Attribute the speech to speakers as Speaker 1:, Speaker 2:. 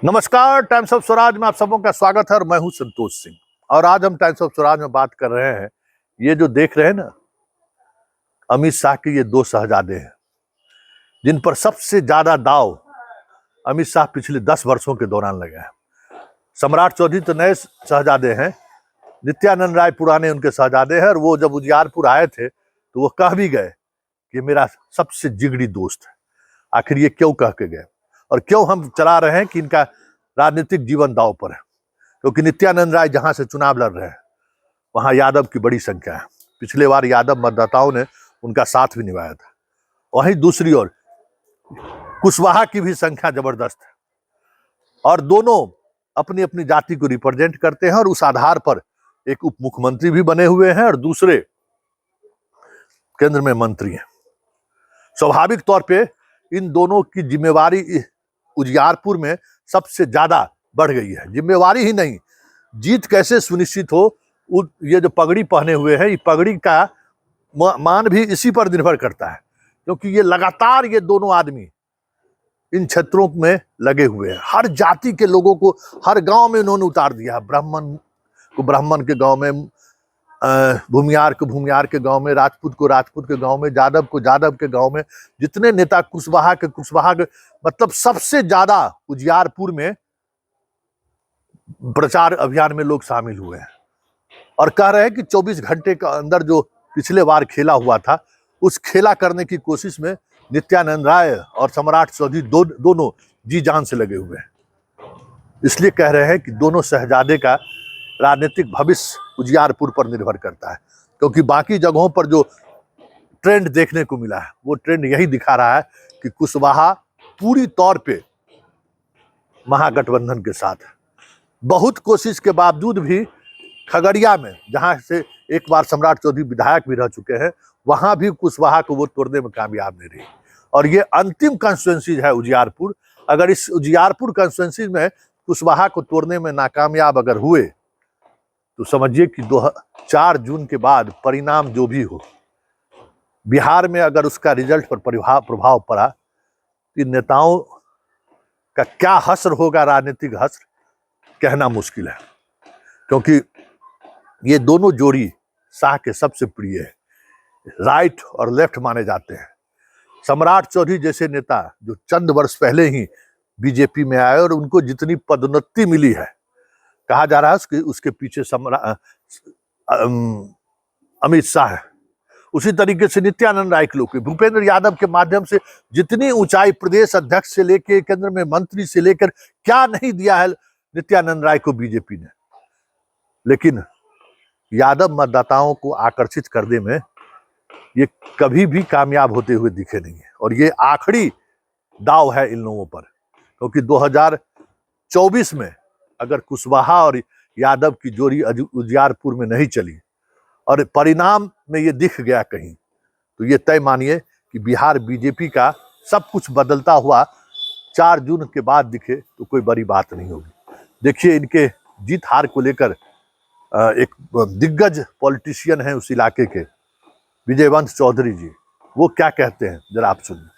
Speaker 1: नमस्कार, times of Swaraj में आप सबों का स्वागत है और मैं हूं संतोष सिंह। और आज हम टाइम्स ऑफ स्वराज में बात कर रहे हैं, ये जो देख रहे हैं ना, अमित शाह के ये दो शहजादे हैं जिन पर सबसे ज्यादा दाव अमित शाह पिछले 10 वर्षों के दौरान लगे हैं। सम्राट चौधरी तो नए शहजादे हैं, नित्यानंद राय पुराने उनके शहजादे हैं। और वो जब उजियारपुर आए थे तो वो कह भी गए कि मेरा सबसे जिगरी दोस्त है। आखिर ये क्यों कह के गए और क्यों हम चला रहे हैं कि इनका राजनीतिक जीवन दांव पर है? क्योंकि नित्यानंद राय जहां से चुनाव लड़ रहे हैं वहां यादव की बड़ी संख्या है। पिछले बार यादव मतदाताओं ने उनका साथ भी निभाया था। वहीं दूसरी ओर कुशवाहा की भी संख्या जबरदस्त है और दोनों अपनी अपनी जाति को रिप्रेजेंट करते हैं और उस आधार पर एक उप मुख्यमंत्री भी बने हुए हैं और दूसरे केंद्र में मंत्री हैं। स्वाभाविक तौर पे इन दोनों की जिम्मेवारी उजियारपुर में सबसे ज्यादा बढ़ गई है। जिम्मेवारी ही नहीं, जीत कैसे सुनिश्चित हो, ये जो पगड़ी पहने हुए हैं, ये पगड़ी का मान भी इसी पर निर्भर करता है। क्योंकि ये लगातार ये दोनों आदमी इन क्षेत्रों में लगे हुए हैं। हर जाति के लोगों को हर गांव में उन्होंने उतार दिया। ब्राह्मण को ब्राह्मण के गांव में, भूमियार को भूमियार के गांव में, राजपूत को राजपूत के गांव में, जादव को जादव के गांव में। जितने नेता कुशवाहा के मतलब सबसे ज्यादा उजियारपुर में प्रचार अभियान में लोग शामिल हुए हैं और कह रहे हैं कि 24 घंटे के अंदर जो पिछले बार खेला हुआ था उस खेला करने की कोशिश में नित्यानंद राय और सम्राट चौधरी दोनों जी जान से लगे हुए हैं। इसलिए कह रहे हैं कि दोनों शहजादे का राजनीतिक भविष्य उजियारपुर पर निर्भर करता है। क्योंकि बाकी जगहों पर जो ट्रेंड देखने को मिला है वो ट्रेंड यही दिखा रहा है कि कुशवाहा पूरी तौर पे महागठबंधन के साथ है। बहुत कोशिश के बावजूद भी खगड़िया में, जहां से एक बार सम्राट चौधरी विधायक भी रह चुके हैं, वहां भी कुशवाहा को वो तोड़ने में कामयाब नहीं रही। और ये अंतिम कंस्टिट्यूएंसी है उजियारपुर। अगर इस उजियारपुर कंस्टिट्यूएंसी में कुशवाहा को तोड़ने में नाकामयाब अगर हुए तो समझिए कि 4 जून के बाद परिणाम जो भी हो, बिहार में अगर उसका रिजल्ट पर प्रभाव पड़ा, इन नेताओं का क्या हश्र होगा, राजनीतिक हश्र, कहना मुश्किल है। क्योंकि ये दोनों जोड़ी शाह के सबसे प्रिय है, राइट और लेफ्ट माने जाते हैं। सम्राट चौधरी जैसे नेता जो चंद वर्ष पहले ही बीजेपी में आए और उनको जितनी पदोन्नति मिली है, कहा जा रहा है उसके पीछे अमित शाह है। उसी तरीके से नित्यानंद राय के लोग, भूपेंद्र यादव के माध्यम से जितनी ऊंचाई प्रदेश अध्यक्ष से लेकर केंद्र में मंत्री से लेकर क्या नहीं दिया है नित्यानंद राय को बीजेपी ने। लेकिन यादव मतदाताओं को आकर्षित करने में ये कभी भी कामयाब होते हुए दिखे नहीं है। और ये आखिरी दाव है इन लोगों पर। क्योंकि 2024 में अगर कुशवाहा और यादव की जोड़ी उजियारपुर में नहीं चली और परिणाम में ये दिख गया कहीं, तो ये तय मानिए कि बिहार बीजेपी का सब कुछ बदलता हुआ 4 जून के बाद दिखे तो कोई बड़ी बात नहीं होगी। देखिए, इनके जीत हार को लेकर एक दिग्गज पॉलिटिशियन हैं उस इलाके के, विजयवंत चौधरी जी, वो क्या कहते हैं जरा आप सुनिए।